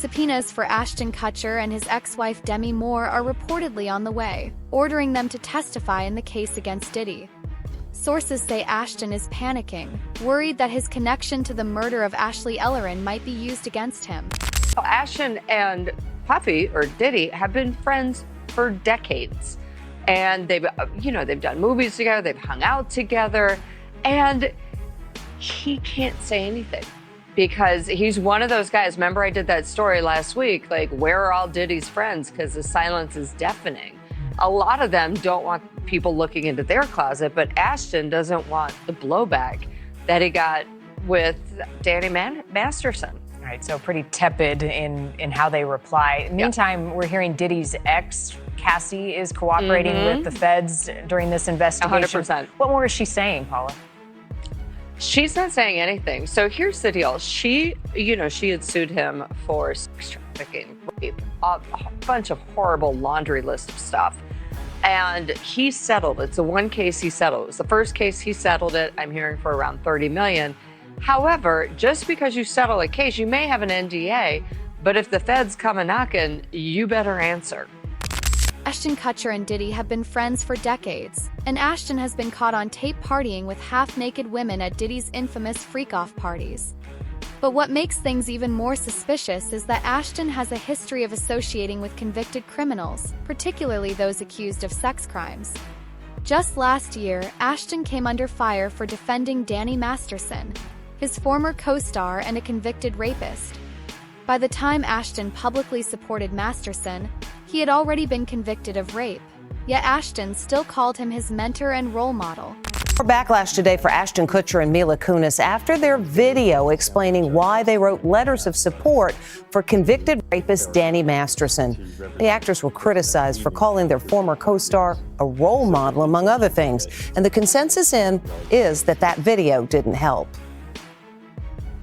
Subpoenas for Ashton Kutcher and his ex-wife Demi Moore are reportedly on the way, ordering them to testify in the case against Diddy. Sources say Ashton is panicking, worried that his connection to the murder of Ashley Ellerin might be used against him. Ashton and Puffy, or Diddy, have been friends for decades. And they've done movies together, they've hung out together, and he can't say anything because he's one of those guys. Remember I did that story last week, like, where are all Diddy's friends? Because the silence is deafening. A lot of them don't want people looking into their closet, but Ashton doesn't want the blowback that he got with Danny Masterson. All right, so pretty tepid in how they reply. Meantime, we're hearing Diddy's ex, Cassie, is cooperating with the feds during this investigation. 100%. What more is she saying, Paula? She's not saying anything. So here's the deal. She had sued him for sex trafficking, rape, a bunch of horrible laundry list of stuff. And he settled. It's the one case he settled. It was the first case he settled it. I'm hearing for around $30 million. However, just because you settle a case, you may have an NDA, but if the feds come a knocking, you better answer. Ashton Kutcher and Diddy have been friends for decades, and Ashton has been caught on tape partying with half-naked women at Diddy's infamous freak-off parties. But what makes things even more suspicious is that Ashton has a history of associating with convicted criminals, particularly those accused of sex crimes. Just last year, Ashton came under fire for defending Danny Masterson, his former co-star and a convicted rapist. By the time Ashton publicly supported Masterson, he had already been convicted of rape, yet Ashton still called him his mentor and role model. More backlash today for Ashton Kutcher and Mila Kunis after their video explaining why they wrote letters of support for convicted rapist Danny Masterson. The actors were criticized for calling their former co-star a role model, among other things. And the consensus is that video didn't help.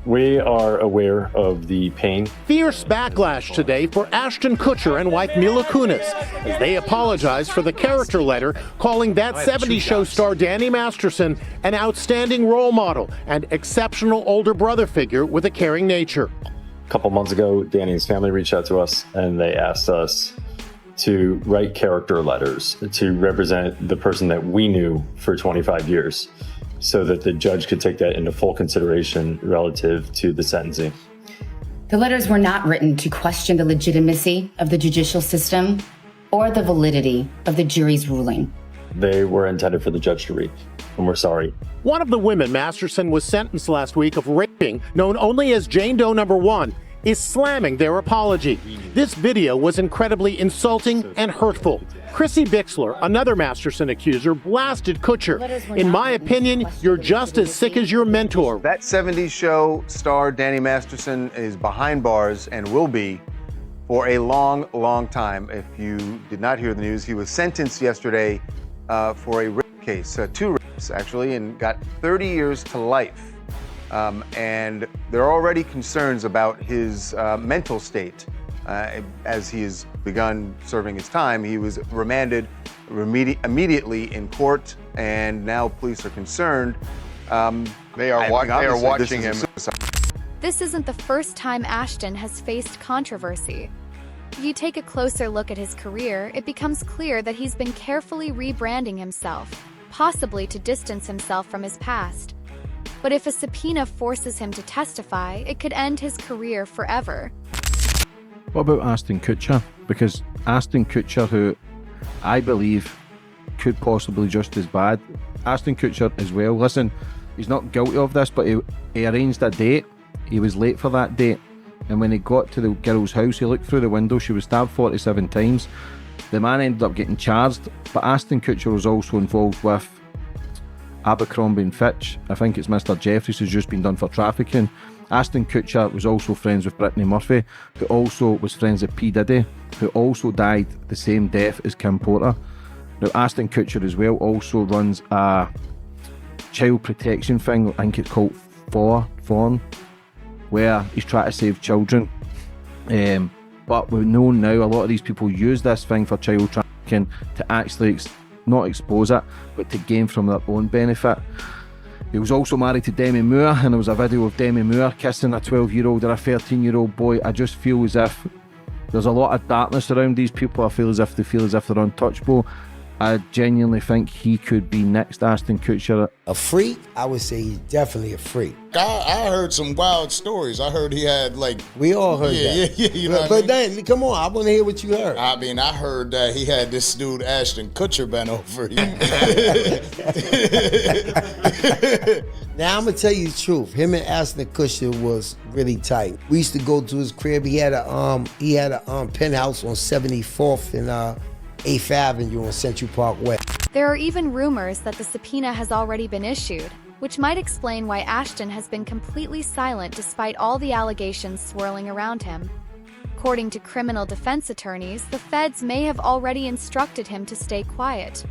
We are aware of the pain. Fierce backlash today for Ashton Kutcher and wife Mila Kunis as they apologize for the character letter calling that 70s show star Danny Masterson an outstanding role model and exceptional older brother figure with a caring nature. A couple months ago, Danny's family reached out to us and they asked us to write character letters to represent the person that we knew for 25 years. So that the judge could take that into full consideration relative to the sentencing. The letters were not written to question the legitimacy of the judicial system or the validity of the jury's ruling. They were intended for the judge to read, and we're sorry. One of the women Masterson was sentenced last week of raping, known only as Jane Doe number 1, is slamming their apology. This video was incredibly insulting and hurtful. Chrissy Bixler, another Masterson accuser, blasted Kutcher. In my opinion, you're just as sick as your mentor. That 70s show star Danny Masterson is behind bars and will be for a long, long time. If you did not hear the news, he was sentenced yesterday for a rape case, 2 rapes actually, and got 30 years to life. And there are already concerns about his mental state. As he has begun serving his time, he was remanded immediately in court, and now police are concerned. They are watching him. This isn't the first time Ashton has faced controversy. If you take a closer look at his career, it becomes clear that he's been carefully rebranding himself, possibly to distance himself from his past. But if a subpoena forces him to testify, it could end his career forever. What about Ashton Kutcher? Because Ashton Kutcher, who I believe could possibly just as bad, Ashton Kutcher as well, listen, he's not guilty of this, but he arranged a date. He was late for that date. And when he got to the girl's house, he looked through the window. She was stabbed 47 times. The man ended up getting charged, but Ashton Kutcher was also involved with Abercrombie and Fitch. I think it's Mr. Jeffries who's just been done for trafficking. Ashton Kutcher was also friends with Brittany Murphy, who also was friends with P. Diddy, who also died the same death as Kim Porter. Now, Ashton Kutcher as well also runs a child protection thing, I think it's called Fawn, where he's trying to save children. But we know now a lot of these people use this thing for child trafficking to actually not expose it, but to gain from their own benefit. He was also married to Demi Moore, and there was a video of Demi Moore kissing a 12-year-old or a 13-year-old boy. I just feel as if there's a lot of darkness around these people. I feel as if they feel as if they're untouchable. I genuinely think he could be next Ashton Kutcher. A freak? I would say he's definitely a freak. I heard some wild stories. I heard he had We all heard that. Yeah, you know but then, come on, I want to hear what you heard. I mean, I heard that he had this dude Ashton Kutcher bent over. Now I'm gonna tell you the truth. Him and Ashton Kutcher was really tight. We used to go to his crib. He had a penthouse on 74th and 8th Avenue on Central Park West. There are even rumors that the subpoena has already been issued, which might explain why Ashton has been completely silent despite all the allegations swirling around him. According to criminal defense attorneys, the feds may have already instructed him to stay quiet.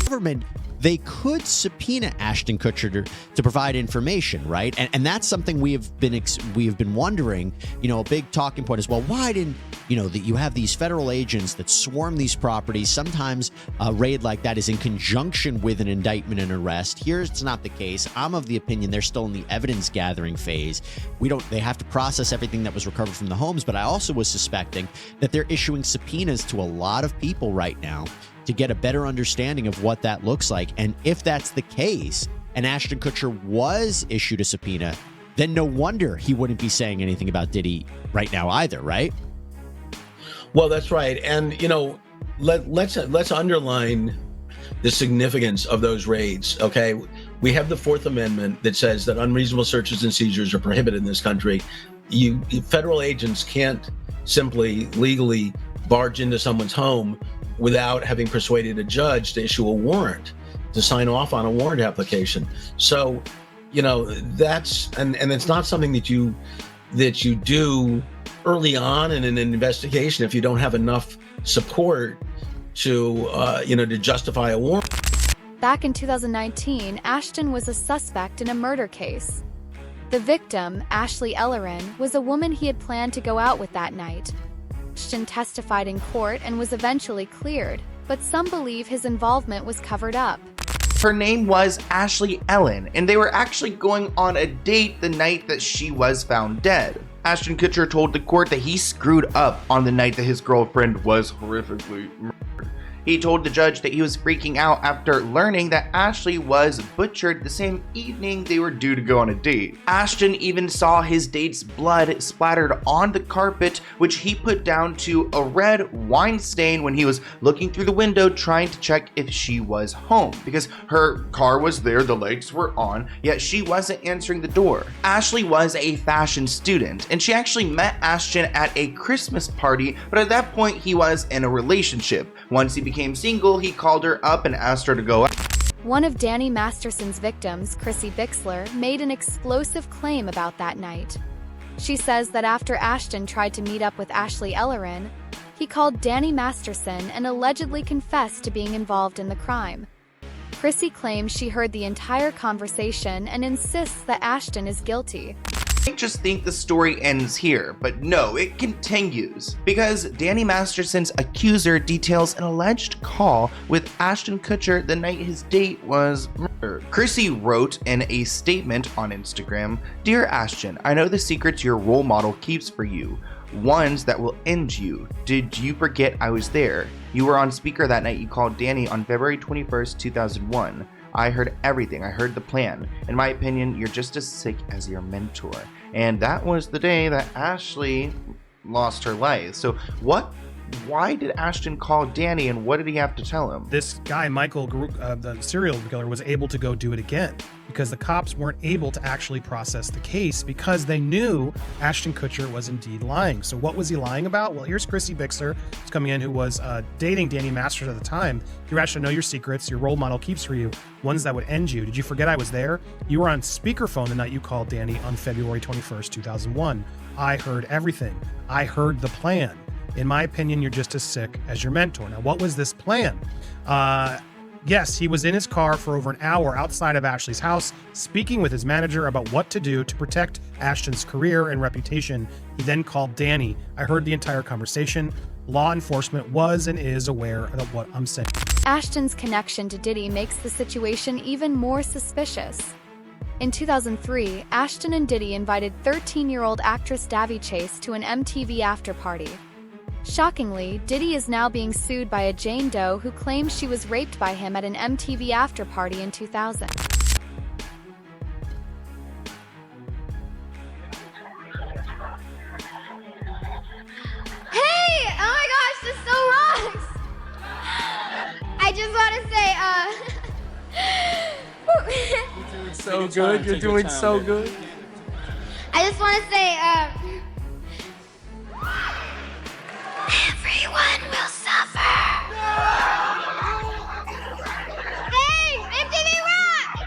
Government, they could subpoena Ashton Kutcher to provide information, right? And that's something we have been wondering. You know, a big talking point is, well, why didn't that you have these federal agents that swarm these properties? Sometimes a raid like that is in conjunction with an indictment and arrest. Here, it's not the case. I'm of the opinion they're still in the evidence gathering phase. They have to process everything that was recovered from the homes, but I also was suspecting that they're issuing subpoenas to a lot of people right now to get a better understanding of what that looks like. And if that's the case, and Ashton Kutcher was issued a subpoena, then no wonder he wouldn't be saying anything about Diddy right now either, right? Well, that's right. And, let's underline the significance of those raids, okay? We have the Fourth Amendment that says that unreasonable searches and seizures are prohibited in this country. Federal agents can't simply legally barge into someone's home without having persuaded a judge to issue a warrant, to sign off on a warrant application. So, that's, and it's not something that you do early on in an investigation if you don't have enough support to justify a warrant. Back in 2019, Ashton was a suspect in a murder case. The victim, Ashley Ellerin, was a woman he had planned to go out with that night. Ashton testified in court and was eventually cleared, but some believe his involvement was covered up. Her name was Ashley Ellerin, and they were actually going on a date the night that she was found dead. Ashton Kutcher told the court that he screwed up on the night that his girlfriend was horrifically murdered. He told the judge that he was freaking out after learning that Ashley was butchered the same evening they were due to go on a date. Ashton even saw his date's blood splattered on the carpet, which he put down to a red wine stain when he was looking through the window trying to check if she was home, because her car was there, the lights were on, yet she wasn't answering the door. Ashley was a fashion student, and she actually met Ashton at a Christmas party, but at that point he was in a relationship. Once he became single, he called her up and asked her to go out. One of Danny Masterson's victims, Chrissy Bixler, made an explosive claim about that night. She says that after Ashton tried to meet up with Ashley Ellerin, he called Danny Masterson and allegedly confessed to being involved in the crime. Chrissy claims she heard the entire conversation and insists that Ashton is guilty. I just think the story ends here, but no, it continues, because Danny Masterson's accuser details an alleged call with Ashton Kutcher the night his date was murdered. Chrissy wrote in a statement on Instagram, "Dear Ashton, I know the secrets your role model keeps for you, ones that will end you. Did you forget I was there? You were on speaker that night you called Danny on February 21st, 2001. I heard everything. I heard the plan. In my opinion, you're just as sick as your mentor." And that was the day that Ashley lost her life. So why did Ashton call Danny, and what did he have to tell him? This guy, Michael, the serial killer, was able to go do it again because the cops weren't able to actually process the case because they knew Ashton Kutcher was indeed lying. So what was he lying about? Well, here's Chrissy Bixler, who's coming in, who was dating Danny Masterson at the time. You actually know your secrets your role model keeps for you, ones that would end you. Did you forget I was there? You were on speakerphone the night you called Danny on February 21st, 2001. I heard everything. I heard the plan. In my opinion, you're just as sick as your mentor. Now, what was this plan? Yes, he was in his car for over an hour outside of Ashley's house, speaking with his manager about what to do to protect Ashton's career and reputation. He then called Danny. I heard the entire conversation. Law enforcement was and is aware of what I'm saying. Ashton's connection to Diddy makes the situation even more suspicious. In 2003, Ashton and Diddy invited 13-year-old actress Davy Chase to an MTV after-party. Shockingly, Diddy is now being sued by a Jane Doe who claims she was raped by him at an MTV after-party in 2000. Hey! Oh my gosh, this so rocks! I just want to say, You're doing so good. You're doing so good. I just want to say, everyone will suffer. Hey, MTV Rock!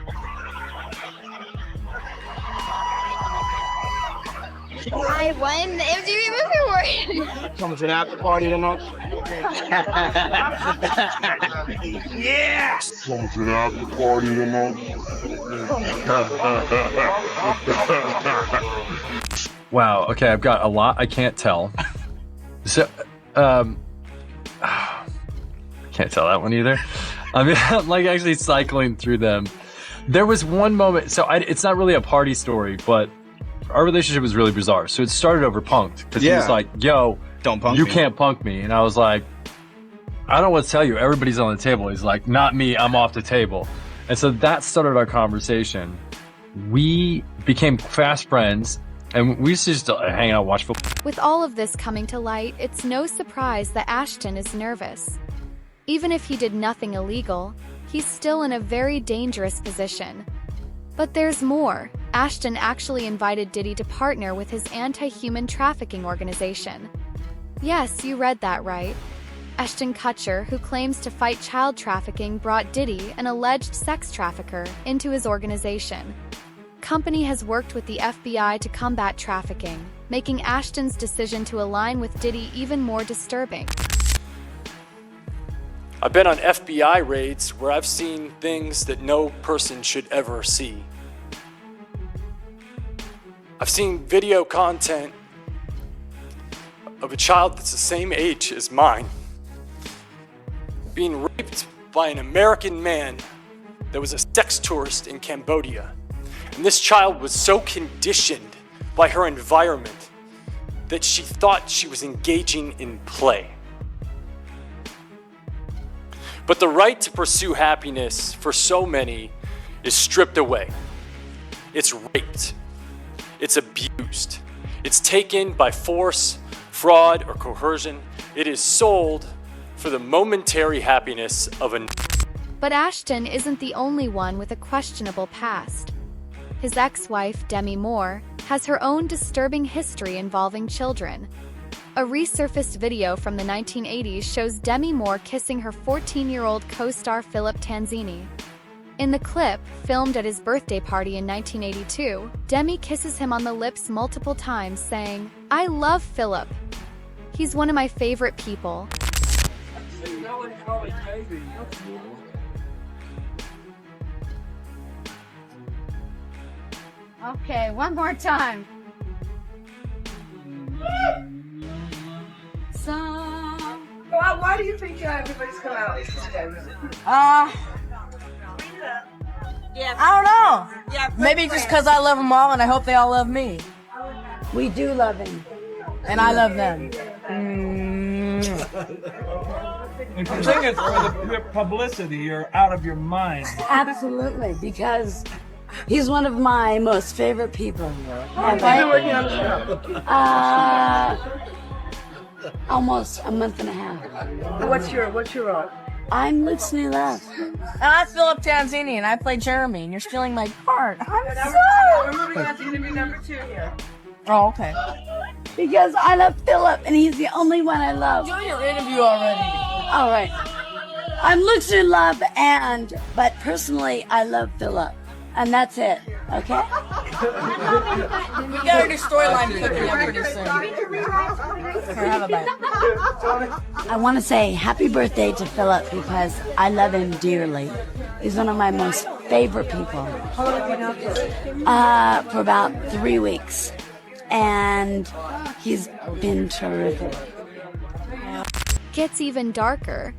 I won the MTV Movie Award. Coming to the after party tonight. Yes. Coming to the after party tonight. Wow. Okay, I've got a lot I can't tell. So, can't tell that one either. I mean, I'm like actually cycling through them. There was one moment. So it's not really a party story, but our relationship was really bizarre. So it started over punked because he was like, "Yo, don't punk you me. can't punk me," and I was like, "I don't know what to tell you. Everybody's on the table." He's like, "Not me. I'm off the table." And so that started our conversation. We became fast friends, and we used to just hang out, watch football. With all of this coming to light, it's no surprise that Ashton is nervous. Even if he did nothing illegal, he's still in a very dangerous position. But there's more. Ashton actually invited Diddy to partner with his anti-human trafficking organization. Yes, you read that right. Ashton Kutcher, who claims to fight child trafficking, brought Diddy, an alleged sex trafficker, into his organization. Company has worked with the FBI to combat trafficking, making Ashton's decision to align with Diddy even more disturbing. I've been on FBI raids where I've seen things that no person should ever see. I've seen video content of a child that's the same age as mine being raped by an American man that was a sex tourist in Cambodia. And this child was so conditioned by her environment that she thought she was engaging in play. But the right to pursue happiness for so many is stripped away. It's raped. It's abused. It's taken by force, fraud, or coercion. It is sold for the momentary happiness of a... But Ashton isn't the only one with a questionable past. His ex-wife, Demi Moore, has her own disturbing history involving children. A resurfaced video from the 1980s shows Demi Moore kissing her 14-year-old co-star Philip Tanzini. In the clip, filmed at his birthday party in 1982, Demi kisses him on the lips multiple times, saying, "I love Philip. He's one of my favorite people." Okay, one more time. Why do you think everybody's come out today? I don't know. Maybe just because I love them all and I hope they all love me. We do love him. And I love them. If you think it's for the pure publicity, you're out of your mind. Absolutely, because he's one of my most favorite people. How long have you been working on the show? Almost a month and a half. What's your role? I'm Lucy Love. And I'm Philip Tanzini and I play Jeremy and you're stealing my part. We're moving on to interview number 2 here. Oh, okay. Because I love Philip and he's the only one I love. Do your interview already. All right. I'm Lucy Love but personally I love Philip. And that's it, okay? We got our new storyline cooking up pretty soon. Here, have a bite. I want to say happy birthday to Philip because I love him dearly. He's one of my most favorite people. How long have you known him? For about 3 weeks. And he's been terrific. Gets even darker.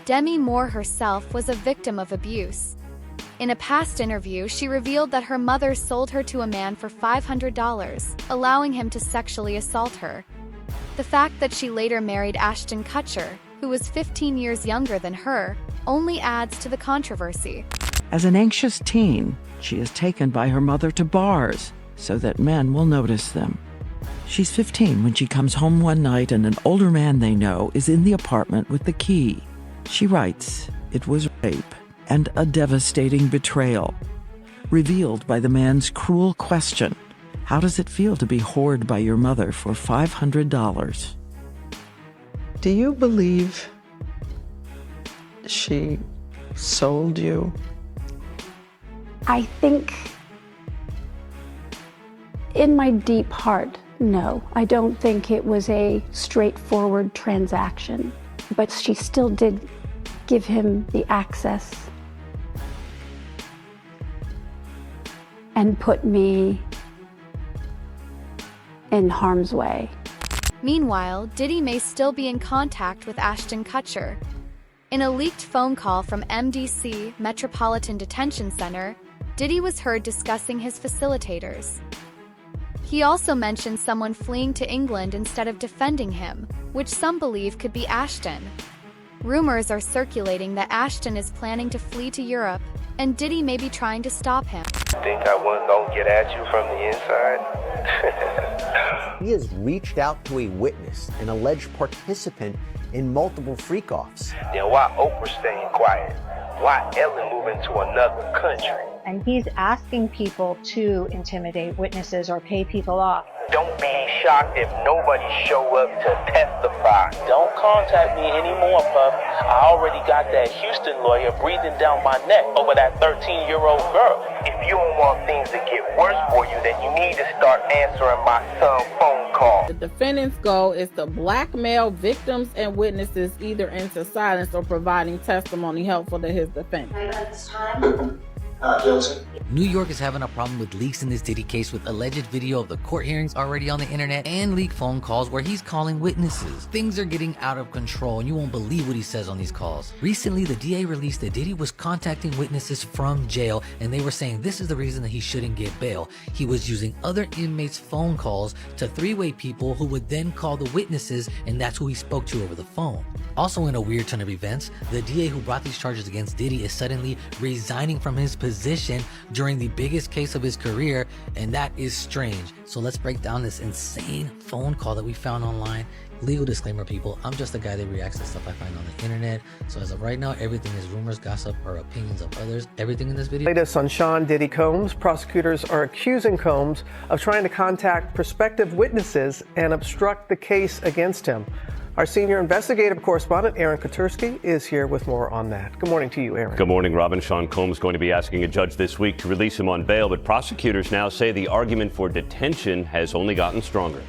Demi Moore herself was a victim of abuse. In a past interview, she revealed that her mother sold her to a man for $500, allowing him to sexually assault her. The fact that she later married Ashton Kutcher, who was 15 years younger than her, only adds to the controversy. As an anxious teen, she is taken by her mother to bars so that men will notice them. She's 15 when she comes home one night and an older man they know is in the apartment with the key. She writes, "It was rape and a devastating betrayal." Revealed by the man's cruel question, "How does it feel to be whored by your mother for $500? Do you believe she sold you? I think in my deep heart, no. I don't think it was a straightforward transaction, but she still did give him the access and put me in harm's way. Meanwhile, Diddy may still be in contact with Ashton Kutcher. In a leaked phone call from MDC, Metropolitan Detention Center, Diddy was heard discussing his facilitators. He also mentioned someone fleeing to England instead of defending him, which some believe could be Ashton. Rumors are circulating that Ashton is planning to flee to Europe, and Diddy may be trying to stop him. Think I wasn't gonna get at you from the inside? He has reached out to a witness, an alleged participant in multiple freak-offs. Then why Oprah staying quiet? Why Ellen moving to another country? And he's asking people to intimidate witnesses or pay people off. Don't be shocked if nobody show up to testify. Don't contact me anymore, Puff. I already got that Houston lawyer breathing down my neck over that 13-year-old girl. If you don't want things to get worse for you, then you need to start answering my son's phone call. The defendant's goal is to blackmail victims and witnesses either into silence or providing testimony helpful to his defense. New York is having a problem with leaks in this Diddy case, with alleged video of the court hearings already on the internet and leaked phone calls where he's calling witnesses. Things are getting out of control and you won't believe what he says on these calls. Recently, the DA released that Diddy was contacting witnesses from jail and they were saying this is the reason that he shouldn't get bail. He was using other inmates' phone calls to three-way people who would then call the witnesses, and that's who he spoke to over the phone. Also, in a weird turn of events, the DA who brought these charges against Diddy is suddenly resigning from his position during the biggest case of his career, and that is strange. So let's break down this insane phone call that we found online. Legal disclaimer, people, I'm just a guy that reacts to stuff I find on the internet. So as of right now, everything is rumors, gossip, or opinions of others. Everything in this video. Latest on Sean Diddy Combs. Prosecutors are accusing Combs of trying to contact prospective witnesses and obstruct the case against him. Our senior investigative correspondent, Aaron Kotursky, is here with more on that. Good morning to you, Aaron. Good morning, Robin. Sean Combs going to be asking a judge this week to release him on bail, but prosecutors now say the argument for detention has only gotten stronger.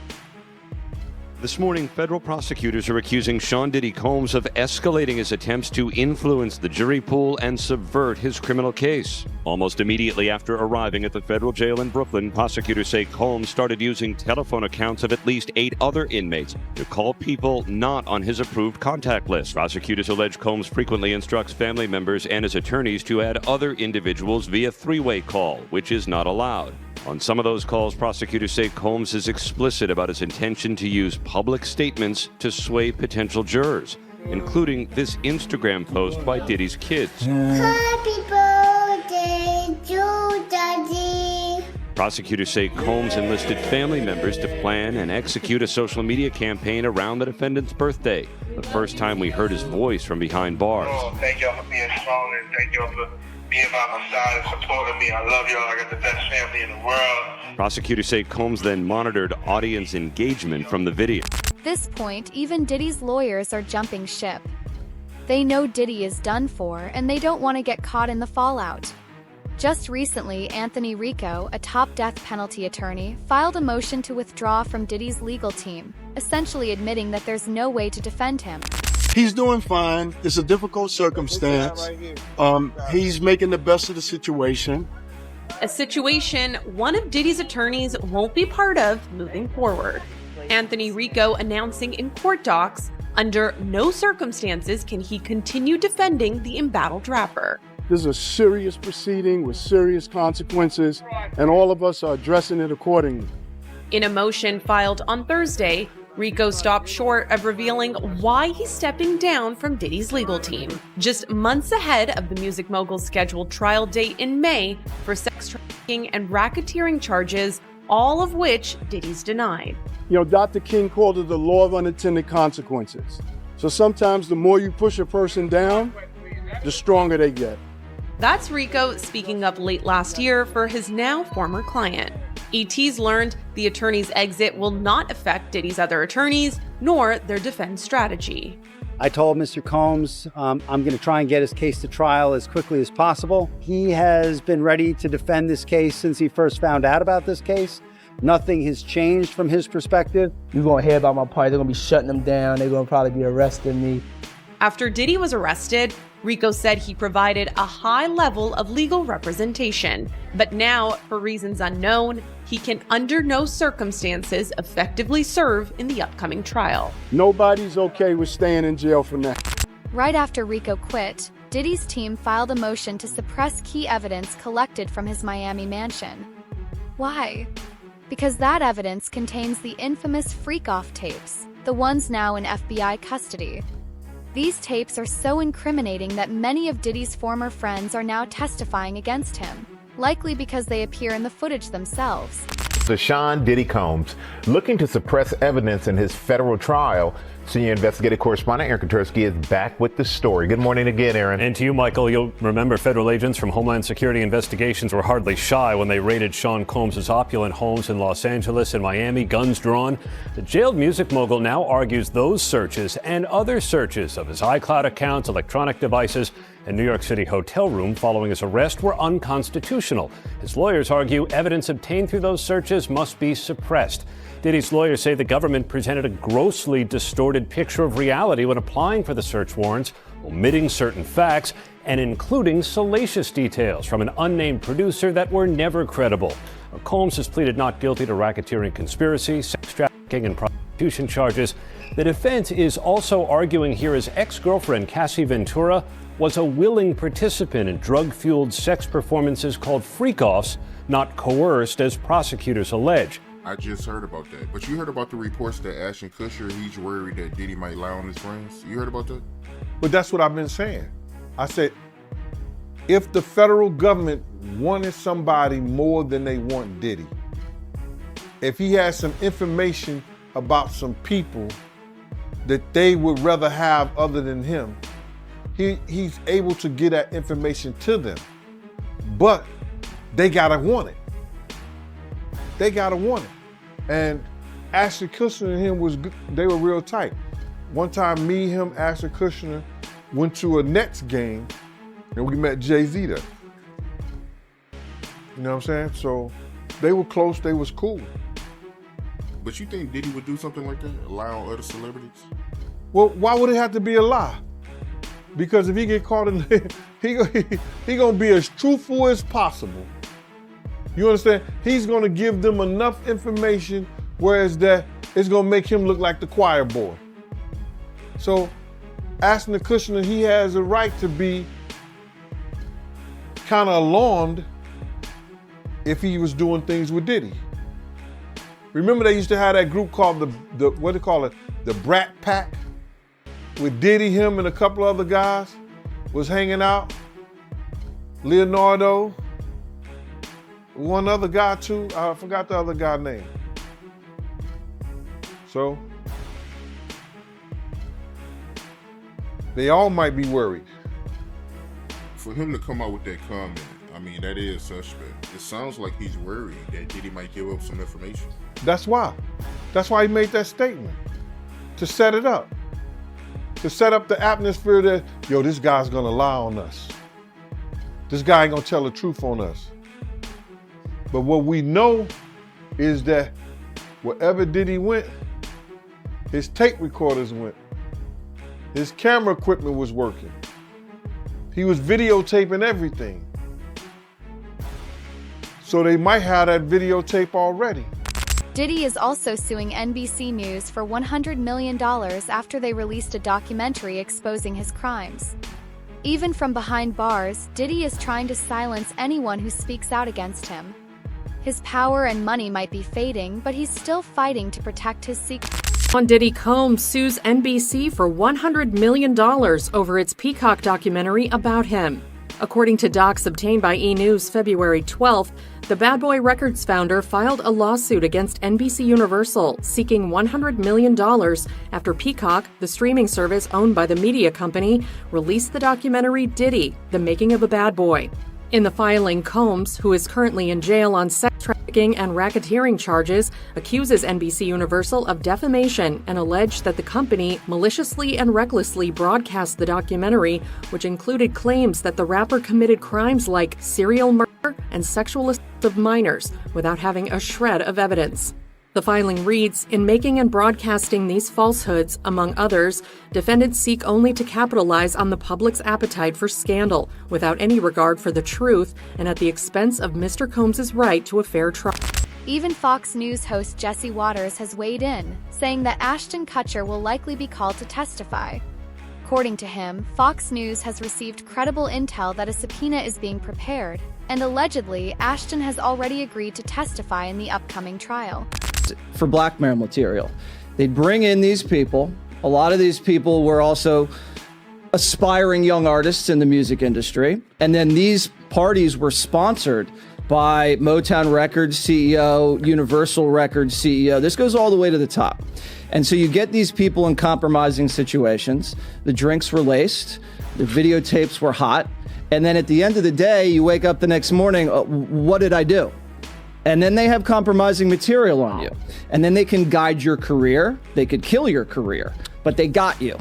This morning, federal prosecutors are accusing Sean Diddy Combs of escalating his attempts to influence the jury pool and subvert his criminal case. Almost immediately after arriving at the federal jail in Brooklyn, prosecutors say Combs started using telephone accounts of at least 8 other inmates to call people not on his approved contact list. Prosecutors allege Combs frequently instructs family members and his attorneys to add other individuals via three-way call, which is not allowed. On some of those calls, prosecutors say Combs is explicit about his intention to use public statements to sway potential jurors, including this Instagram post by Diddy's kids. Happy birthday to Daddy. Prosecutors say Combs enlisted family members to plan and execute a social media campaign around the defendant's birthday, the first time we heard his voice from behind bars. Oh, thank y'all for being strong and thank y'all for being by my side and supporting me. I love y'all. I got the best family in the world. Prosecutors say Combs then monitored audience engagement from the video. At this point, even Diddy's lawyers are jumping ship. They know Diddy is done for, and they don't want to get caught in the fallout. Just recently, Anthony Rico, a top death penalty attorney, filed a motion to withdraw from Diddy's legal team, essentially admitting that there's no way to defend him. He's doing fine. It's a difficult circumstance. He's making the best of the situation. A situation one of Diddy's attorneys won't be part of moving forward. Anthony Rico announcing in court docs, under no circumstances can he continue defending the embattled rapper. This is a serious proceeding with serious consequences, and all of us are addressing it accordingly. In a motion filed on Thursday, Rico stopped short of revealing why he's stepping down from Diddy's legal team, just months ahead of the music mogul's scheduled trial date in May for sex trafficking and racketeering charges, all of which Diddy's denied. You know, Dr. King called it the law of unintended consequences. So sometimes the more you push a person down, the stronger they get. That's Rico speaking up late last year for his now former client. ET's learned the attorney's exit will not affect Diddy's other attorneys, nor their defense strategy. I told Mr. Combs I'm going to try and get his case to trial as quickly as possible. He has been ready to defend this case since he first found out about this case. Nothing has changed from his perspective. You're going to hear about my party. They're going to be shutting them down. They're going to probably be arresting me. After Diddy was arrested, Rico said he provided a high level of legal representation. But now, for reasons unknown, he can under no circumstances effectively serve in the upcoming trial. Nobody's okay with staying in jail for now. Right after Rico quit, Diddy's team filed a motion to suppress key evidence collected from his Miami mansion. Why? Because that evidence contains the infamous freak-off tapes, the ones now in FBI custody. These tapes are so incriminating that many of Diddy's former friends are now testifying against him, likely because they appear in the footage themselves. Sean Diddy Combs looking to suppress evidence in his federal trial. Senior investigative correspondent Aaron Kutcher is back with the story. Good morning again, Aaron. And to you, Michael. You'll remember federal agents from Homeland Security investigations were hardly shy when they raided Sean Combs' opulent homes in Los Angeles and Miami, guns drawn. The jailed music mogul now argues those searches and other searches of his iCloud accounts, electronic devices, and New York City hotel room following his arrest were unconstitutional. His lawyers argue evidence obtained through those searches must be suppressed. Diddy's lawyers say the government presented a grossly distorted picture of reality when applying for the search warrants, omitting certain facts and including salacious details from an unnamed producer that were never credible. Combs has pleaded not guilty to racketeering conspiracy, sex trafficking, and prostitution charges. The defense is also arguing here his ex-girlfriend, Cassie Ventura, was a willing participant in drug-fueled sex performances called freak-offs, not coerced as prosecutors allege. I just heard about that. But you heard about the reports that Ashton Kutcher, he's worried that Diddy might lie on his friends? You heard about that? But that's what I've been saying. I said, if the federal government wanted somebody more than they want Diddy, if he has some information about some people that they would rather have other than him, he's able to get that information to them. But they gotta want it. They gotta want it. And Ashton Kutcher and him they were real tight. One time, me, him, Ashton Kutcher went to a Nets game and we met Jay-Z there. You know what I'm saying? So they were close, they was cool. But you think Diddy would do something like that? Lie on other celebrities? Well, why would it have to be a lie? Because if he get caught in he gonna be as truthful as possible. You understand? He's gonna give them enough information, whereas that it's gonna make him look like the choir boy. So Ashton Kutcher, he has a right to be kind of alarmed if he was doing things with Diddy. Remember they used to have that group called the what do they call it? The Brat Pack? With Diddy, him, and a couple other guys was hanging out. Leonardo, one other guy too. I forgot the other guy's name. So they all might be worried. For him to come out with that comment, I mean, that is suspect. It sounds like he's worried that Diddy might give up some information. That's why. That's why he made that statement. To set it up. To set up the atmosphere that, yo, this guy's gonna lie on us. This guy ain't gonna tell the truth on us. But what we know is that wherever Diddy went, his tape recorders went. His camera equipment was working. He was videotaping everything. So they might have that videotape already. Diddy is also suing NBC News for $100 million after they released a documentary exposing his crimes. Even from behind bars, Diddy is trying to silence anyone who speaks out against him. His power and money might be fading, but he's still fighting to protect his secrets. Diddy Combs sues NBC for $100 million over its Peacock documentary about him. According to docs obtained by E! News February 12th, the Bad Boy Records founder filed a lawsuit against NBC Universal seeking $100 million after Peacock, the streaming service owned by the media company, released the documentary Diddy, The Making of a Bad Boy. In the filing, Combs, who is currently in jail on sex trafficking and racketeering charges, accuses NBC Universal of defamation and alleged that the company maliciously and recklessly broadcast the documentary, which included claims that the rapper committed crimes like serial murder and sexual assault of minors without having a shred of evidence. The filing reads, in making and broadcasting these falsehoods, among others, defendants seek only to capitalize on the public's appetite for scandal without any regard for the truth and at the expense of Mr. Combs' right to a fair trial. Even Fox News host Jesse Waters has weighed in, saying that Ashton Kutcher will likely be called to testify. According to him, Fox News has received credible intel that a subpoena is being prepared, and allegedly, Ashton has already agreed to testify in the upcoming trial. For blackmail material. They'd bring in these people. A lot of these people were also aspiring young artists in the music industry. And then these parties were sponsored by Motown Records CEO, Universal Records CEO. This goes all the way to the top. And so you get these people in compromising situations. The drinks were laced. The videotapes were hot. And then at the end of the day, you wake up the next morning, what did I do? And then they have compromising material on you. And then they can guide your career. They could kill your career, but they got you.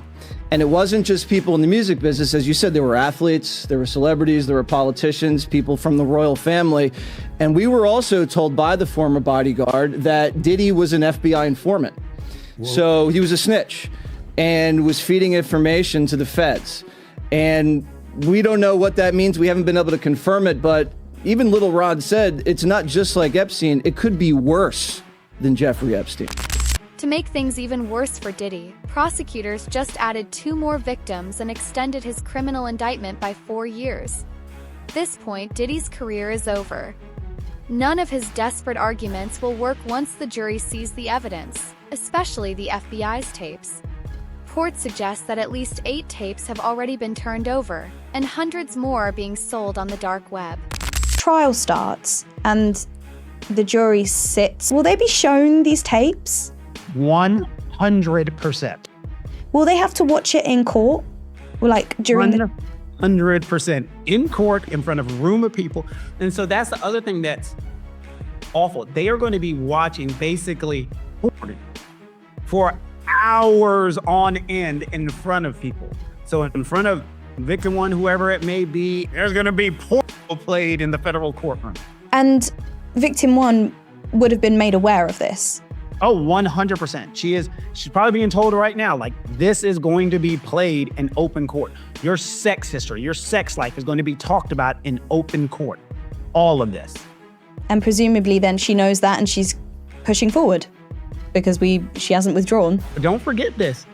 And it wasn't just people in the music business. As you said, there were athletes, there were celebrities, there were politicians, people from the royal family. And we were also told by the former bodyguard that Diddy was an FBI informant. Whoa. So he was a snitch and was feeding information to the feds. And we don't know what that means. We haven't been able to confirm it, but even Little Rod said it's not just like Epstein, it could be worse than Jeffrey Epstein. To make things even worse for Diddy, prosecutors just added 2 more victims and extended his criminal indictment by 4 years. At this point, Diddy's career is over. None of his desperate arguments will work once the jury sees the evidence, especially the FBI's tapes. Reports suggest that at least 8 tapes have already been turned over, and hundreds more are being sold on the dark web. Trial starts and the jury sits. Will they be shown these tapes? 100%. Will they have to watch it in court? Like during 100% in court in front of a room of people. And so that's the other thing that's awful. They are going to be watching basically porn for hours on end in front of people. So in front of victim one, whoever it may be, there's going to be porn played in the federal courtroom. And victim one would have been made aware of this? Oh, 100%. She's probably being told right now, like, this is going to be played in open court. Your sex history, your sex life is going to be talked about in open court. All of this. And presumably then she knows that and she's pushing forward because she hasn't withdrawn. But don't forget this.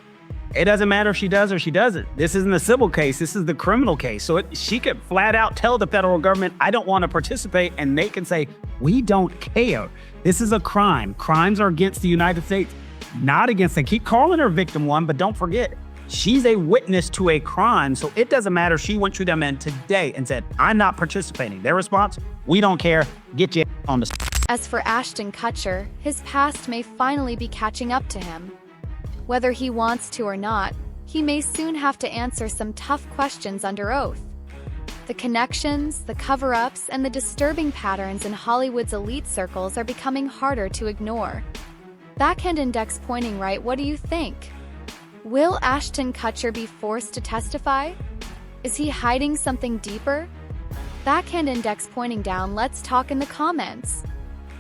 It doesn't matter if she does or she doesn't. This isn't a civil case. This is the criminal case. So she could flat out tell the federal government, I don't want to participate. And they can say, we don't care. This is a crime. Crimes are against the United States, not against them. Keep calling her victim one, but don't forget, she's a witness to a crime. So it doesn't matter if she went to them in today and said, I'm not participating. Their response, we don't care. Get you on the... As for Ashton Kutcher, his past may finally be catching up to him. Whether he wants to or not, he may soon have to answer some tough questions under oath. The connections, the cover-ups, and the disturbing patterns in Hollywood's elite circles are becoming harder to ignore. Backhand index pointing right, what do you think? Will Ashton Kutcher be forced to testify? Is he hiding something deeper? Backhand index pointing down, let's talk in the comments.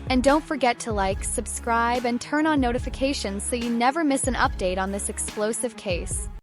And don't forget to like, subscribe, and turn on notifications so you never miss an update on this explosive case.